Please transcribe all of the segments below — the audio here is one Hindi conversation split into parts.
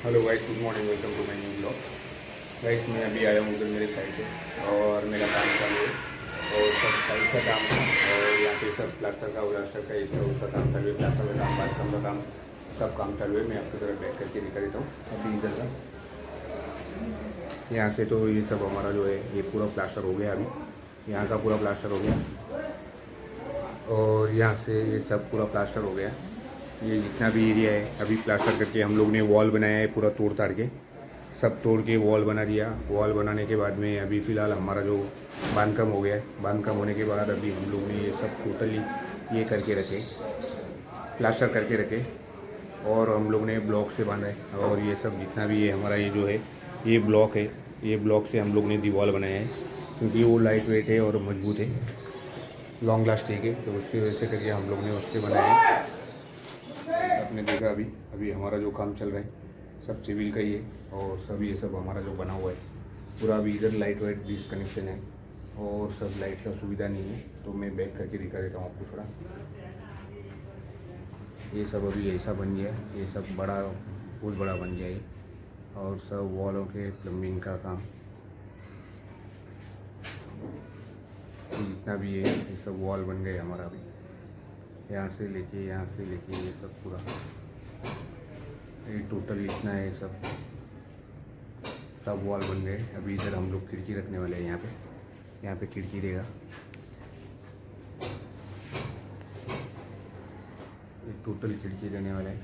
Hello guys, good morning, welcome to my new blog. Guys मैं अभी आया हूँ उधर मेरे साइड पे और मेरा काम चालू है और सब साइड का काम है और यहाँ पे सब प्लास्टर का ये सब उसका काम चालू है। प्लास्टर का काम, बाथरूम का काम, सब काम चालू है। मैं आपकी तरफ बैक करके दिखा देता हूँ अभी इधर का। यहाँ से तो ये सब हमारा जो है ये पूरा प्लास्टर हो गया। अभी यहाँ का पूरा प्लास्टर हो गया और यहाँ से ये सब पूरा प्लास्टर हो गया। ये जितना भी एरिया है अभी प्लास्टर करके हम लोग ने वॉल बनाया है, पूरा तोड़ ताड़ के सब तोड़ के वॉल बना दिया। वॉल बनाने के बाद में अभी फ़िलहाल हमारा जो बांधकाम हो गया है, बांधकाम होने के बाद अभी हम लोग ने ये सब टोटली ये करके रखे, प्लास्टर करके रखे और हम लोग ने ब्लॉक से बांधा है। और ये सब जितना भी है हमारा ये जो है ये ब्लॉक है, ये ब्लॉक से हम लोग ने दीवार बनाया है क्योंकि वो लाइट वेट है और मजबूत है, लॉन्ग लास्टिंग है, तो उसकी वजह से करके हम लोग ने उससे बनाया है। आपने देखा अभी अभी हमारा जो काम चल रहा है सब सिविल का ही है और सब ये सब हमारा जो बना हुआ है पूरा। अभी इधर लाइट वाइट डिसकनेक्शन है और सब लाइट का सुविधा नहीं है, तो मैं बैक करके दिखा देता हूँ आपको थोड़ा। ये सब अभी ऐसा बन गया, ये सब बड़ा बहुत बड़ा बन गया है और सब वॉलों के प्लम्बिंग का काम जितना भी है ये सब वॉल बन गए हमारा। अभी यहाँ से लेके ये सब पूरा ये टोटल इतना है, सब वॉल बन गए। अभी इधर हम लोग खिड़की रखने वाले हैं, यहाँ पे खिड़की देगा। ये टोटल खिड़की देने वाला है।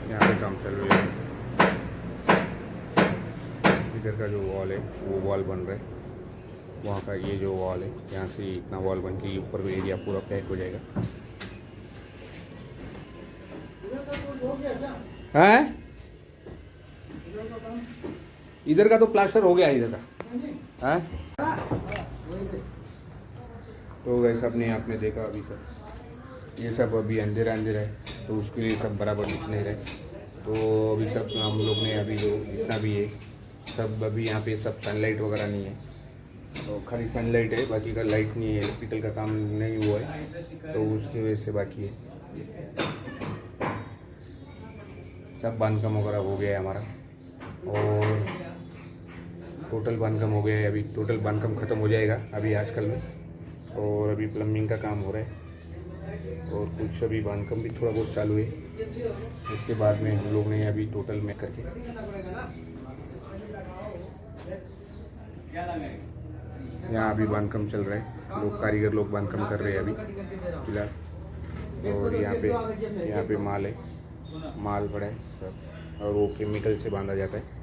यहाँ पे काम चल रहा है। इधर का जो वॉल है वो वॉल बन रहा है, वहाँ का ये जो वॉल है यहाँ से इतना वॉल बन के ऊपर एरिया पूरा पैक हो जाएगा। हैं इधर का तो प्लास्टर हो गया इधर का है। तो वैसे अपने आपने देखा अभी सब ये सब अभी अंधेरा है तो उसके लिए सब बराबर दिख नहीं रहे। तो अभी सब हम लोग ने अभी जो जितना भी है सब अभी यहाँ पे सब सनलाइट वगैरह नहीं है, तो खाली सनलाइट है, बाकी का लाइट नहीं है, इलेक्ट्रिकल का काम नहीं हुआ है, तो उसकी वजह से बाकी है। सब बांधकाम वगैरह हो गया है हमारा और टोटल बांधकाम हो गया है। अभी टोटल बांधकाम ख़त्म हो जाएगा अभी आजकल में, और अभी प्लम्बिंग का काम हो रहा है और कुछ अभी बांधकाम भी थोड़ा बहुत चालू है। उसके बाद में हम लोग ने अभी टोटल में करके यहाँ अभी बांधकाम चल रहा है, लोग कारीगर लोग बांधकाम कर रहे हैं अभी फिलहाल। और यहाँ पे माल पड़ा है सब और वो केमिकल से बांधा जाता है।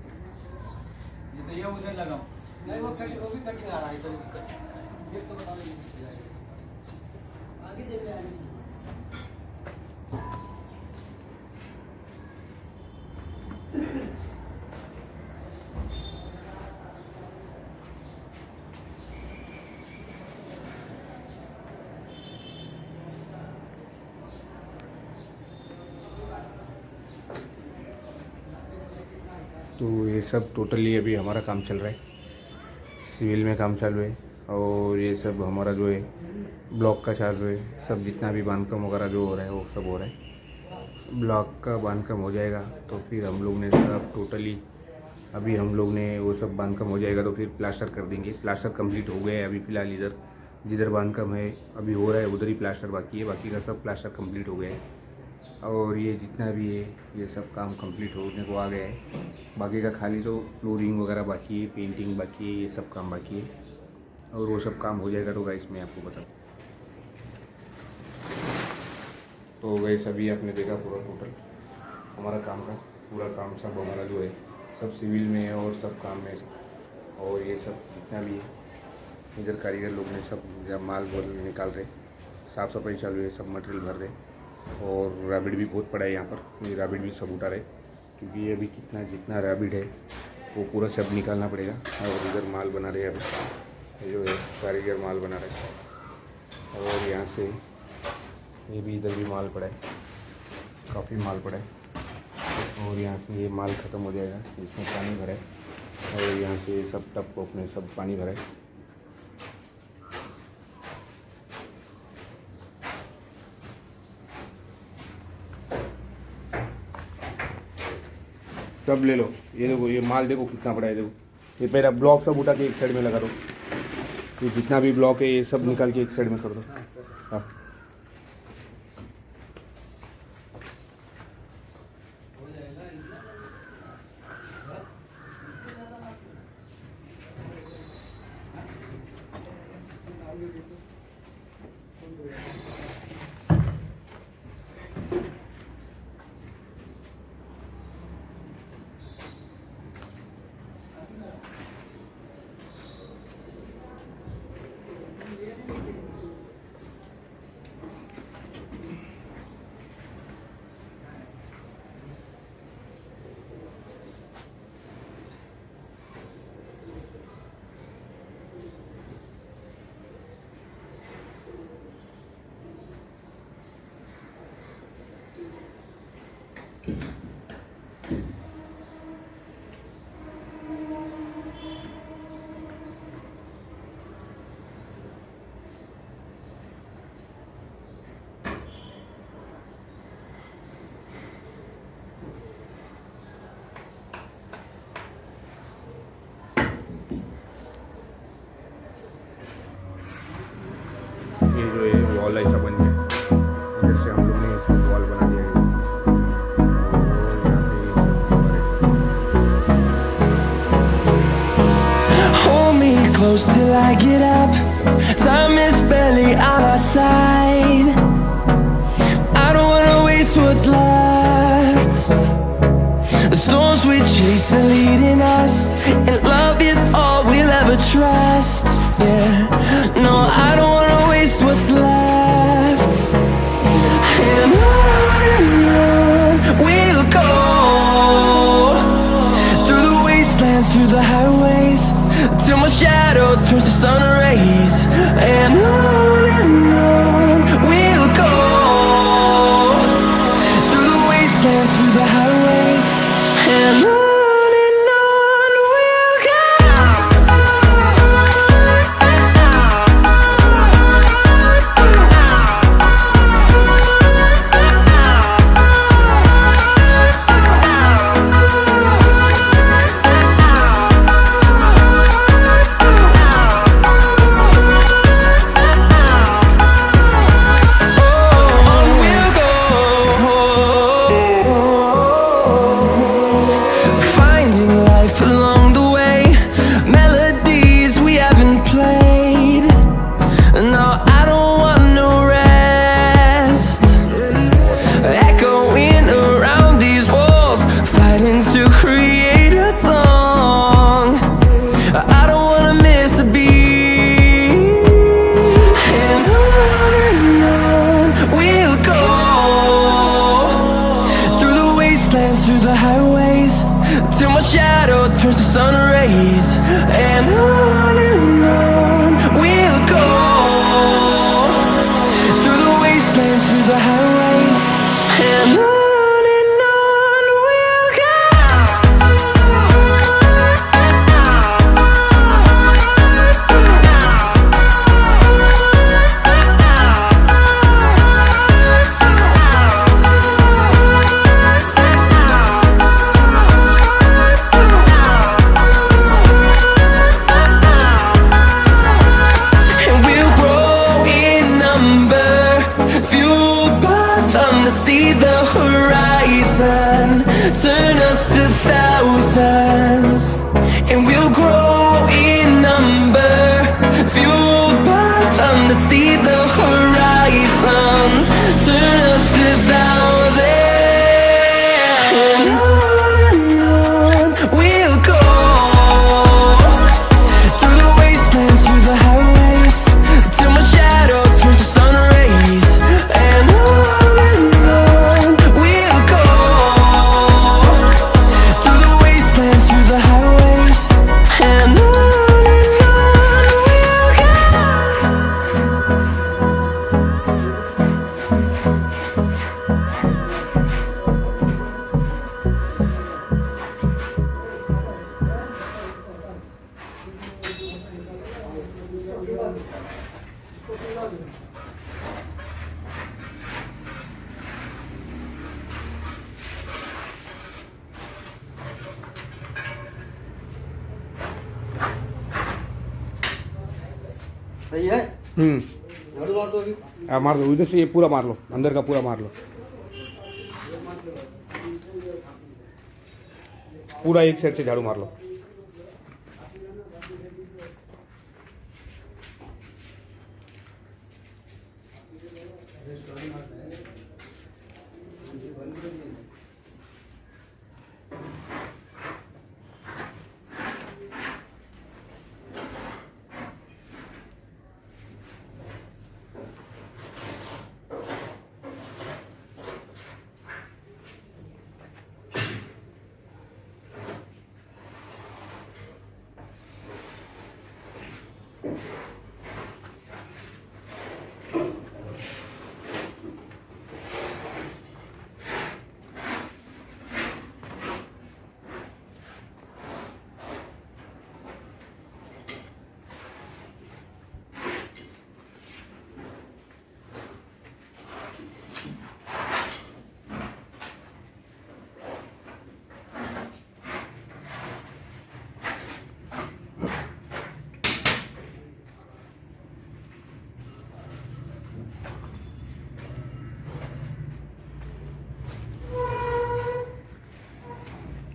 तो ये सब टोटली अभी हमारा काम चल रहा है, सिविल में काम चालू है और ये सब हमारा जो है ब्लॉक का चालू है। सब जितना भी बांधकाम वगैरह जो हो रहा है वो सब हो रहा है। ब्लॉक का बांधकाम हो जाएगा तो फिर हम लोग ने सब टोटली अभी हम लोग ने वो सब बांधकाम हो जाएगा तो फिर प्लास्टर कर देंगे। प्लास्टर कंप्लीट हो गया है अभी फ़िलहाल, इधर जिधर बांधकाम है अभी हो रहा है उधर ही प्लास्टर बाकी है, बाकी का सब प्लास्टर कंप्लीट हो गया है। और ये जितना भी है ये सब काम कंप्लीट होने को आ गया है, बाकी का खाली तो फ्लोरिंग वगैरह बाकी है, पेंटिंग बाकी है, ये सब काम बाकी है और वो सब काम हो जाएगा तो गाइस मैं आपको बताऊँ। तो गाइस अभी आपने देखा पूरा टोटल हमारा काम का पूरा काम सब हमारा जो है सब सिविल में है और सब काम में। और ये सब जितना भी है इधर कारीगर लोग ने सब जब माल निकाल रहे, साफ़ सफाई चालू है, सब मटेरियल भर रहे और रैबिट भी बहुत पड़ा है यहाँ पर। ये रैबिट भी सब उठा रहे क्योंकि ये अभी जितना रैबिट है वो पूरा सब निकालना पड़ेगा। और इधर माल बना रहे हैं अभी, ये जो है कारीगर माल बना रहे हैं और यहाँ से ये भी इधर भी माल पड़ा है। काफ़ी माल पड़ा है और यहाँ से ये माल ख़त्म हो जाएगा, इसमें पानी भरा है और यहाँ से सब टब को अपने सब पानी भरा है। सब ले लो, ये देखो ये माल देखो कितना बड़ा है, देखो ये पहला ब्लॉक सब उठा के एक साइड में लगा दो, ये जितना भी ब्लॉक है ये सब निकाल के एक साइड में कर दो। हाँ ये जो है वॉल ऐसा बन गया, इधर से हम लोगों ने इसको वॉल बना दिया है। Hold me close till I get up. Time is barely on our side. I don't wanna waste what's left. The storms we chase are leading us, and love is all we'll ever trust. Yeah, no, I don't wanna waste what's left. And on we'll go, through the wastelands, through the highways, till my shadow turns to sun rays. And on we'll go, through the wastelands, through the highways, and on we'll go. Through the highways, till my shadow turns to sun rays. And on we'll go, through the wastelands, through the highways, and on we'll go. See the horizon, turn us to thousands, and we'll grow in number, fueled by them to see the horizon, turn us to thousands, and on we'll go, through the wastelands, through the highways, till my shadow turns to sun rays. And we'll go, through the wastelands, through the highways, and on we'll go. सही है। झाड़ू मार दो अभी। मार दो उधर से, ये पूरा मार लो, अंदर का पूरा मार लो, पूरा एक साइड से झाड़ू मार लो।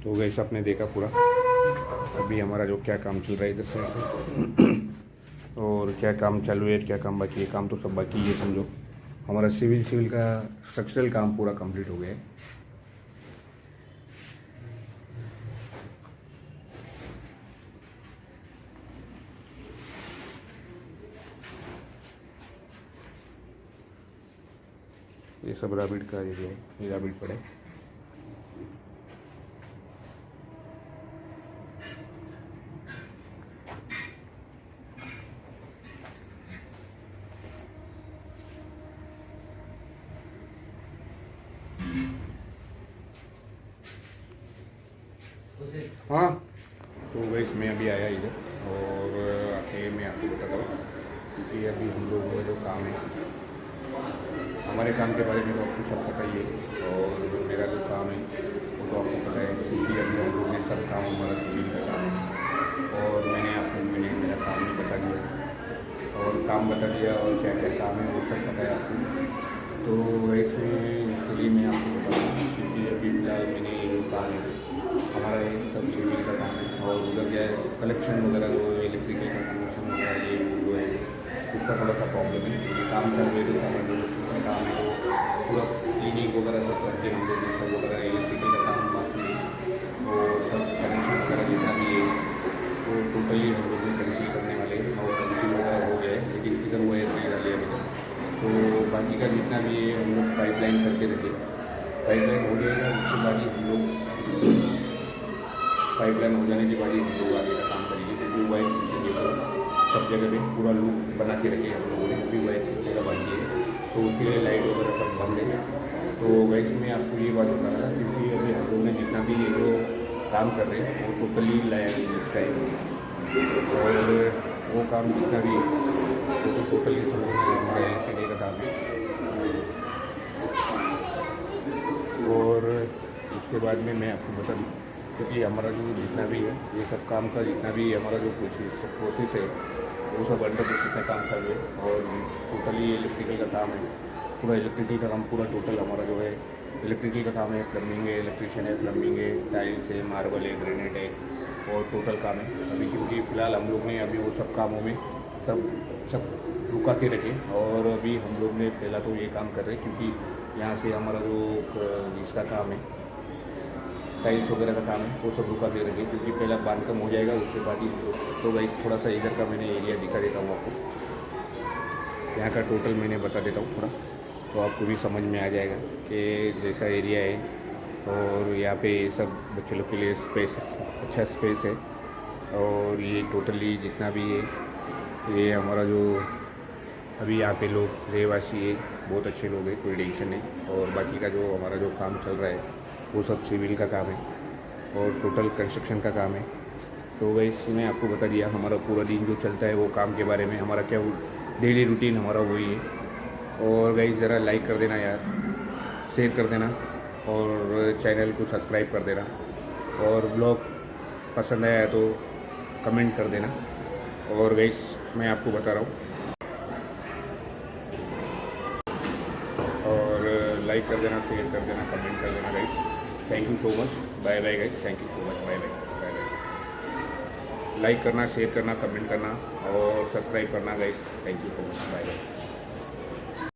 तो गैस आपने देखा पूरा अभी हमारा जो क्या काम चल रहा है इधर से और क्या काम चालू है, क्या काम बाकी है। काम तो सब बाकी है, समझो हमारा सिविल का स्ट्रक्चरल काम पूरा कंप्लीट हो गया है। ये सब रैबिट का एरिया है, ये रैबिट पड़े। हाँ तो वैसे मैं अभी आया इधर और आके मैं आपको बताता हूँ, क्योंकि अभी हम लोगों का जो काम है, हमारे काम के बारे में तो आपको सब पता ही है। और जो मेरा जो काम है वो तो आपको पता है, क्योंकि अभी हम लोगों ने सब काम हमारा सिविल का काम है और मैंने मेरा काम भी बता दिया और काम बता दिया और क्या क्या काम है वो सब पता है आपको। तो इसमें इसके लिए मैं आपको बता दूँ, क्योंकि अभी फिलहाल मैंने ये काम है हमारा ये सब सिविल का काम है और उधर क्या है कलेक्शन वगैरह जो इलेक्ट्रिकल का कनेक्शन वगैरह ये जो है उसका थोड़ा सा प्रॉब्लम है। क्योंकि काम चल रहे थे समझ लो उसमें काम है तो पूरा क्लीनिंग वगैरह सब करके हम लोग सब वगैरह इलेक्ट्रिकल का काम बाकी है और सब कनेक्शन वगैरह जितना भी है तो टोटली हम लोग कनेक्शन करने वाले हैं और कनेक्शन वगैरह हो गया है, लेकिन किधर हुआ है नहीं डाले अभी तक। तो बाकी का जितना भी है हम लोग पाइपलाइन करके रखे, पाइपलाइन हो जाएगा उसके बाद ही हम लोग पाइपलाइन हो जाने के बाद ही हम लोग आगे का काम करेंगे। क्योंकि वायर खींचेंगे सब जगह पे पूरा लूप बना के रखे हम लोगों ने, अभी वायर खींचने का बाकी है तो उसके लिए लाइट वगैरह सब बंद है। तो वैसे में आपको ये बात बता रहा था, क्योंकि अभी हम लोग ने जितना भी ये जो काम कर रहे हैं वो टोटली लाया इसका है और वो काम जितना भी वो तो टोटली समझ में हमारा इलेक्ट्रिकल का काम है। और उसके बाद में मैं आपको बता दूँ, क्योंकि हमारा जो जितना भी है ये सब काम का जितना भी हमारा जो प्रोसेस है वो सब अंडर प्रोसेस में काम कर रहे हैं और टोटली इलेक्ट्रिकल का काम है। पूरा इलेक्ट्रिकल का काम पूरा टोटल हमारा जो है इलेक्ट्रिकल का काम है, प्लम्बिंग है, इलेक्ट्रिशियन है, प्लम्बिंग है, टाइल्स है, मार्बल है, ग्रेनाइट है और टोटल काम है अभी। क्योंकि फ़िलहाल हम लोग ने अभी वो सब कामों में सब रुका के रखे और अभी हम लोग ने पहला तो ये काम कर रहे हैं, क्योंकि यहाँ से हमारा जो इसका काम है टाइल्स वगैरह का काम है वो सब रुका के रखे, क्योंकि पहला बांध कम हो जाएगा उसके बाद ही। तो गाइस थोड़ा सा इधर का मैंने एरिया दिखा देता हूँ आपको, यहाँ का टोटल मैंने बता देता हूँ थोड़ा, तो आपको भी समझ में आ जाएगा कि जैसा एरिया है। और यहाँ पे सब बच्चे लोग के लिए स्पेस, अच्छा स्पेस है। और ये टोटली जितना भी है ये हमारा जो अभी यहाँ पे लोग रहवासी है बहुत अच्छे लोग हैं, कोई टेंशन नहीं। और बाकी का जो हमारा जो काम चल रहा है वो सब सिविल का काम है और टोटल कंस्ट्रक्शन का काम है। तो वैस मैं आपको बता दिया हमारा पूरा दिन जो चलता है वो काम के बारे में, हमारा क्या डेली रूटीन हमारा वही है। और गाइस ज़रा लाइक कर देना यार, शेयर कर देना और चैनल को सब्सक्राइब कर देना और ब्लॉग पसंद आया तो कमेंट कर देना। और गाइस मैं आपको बता रहा हूँ लाइक कर देना, शेयर कर देना, कमेंट कर देना guys. Thank you so much, bye bye guys, thank you so much, bye bye bye bye. Like करना, शेयर करना, कमेंट करना और सब्सक्राइब करना guys. Thank you so much, bye bye.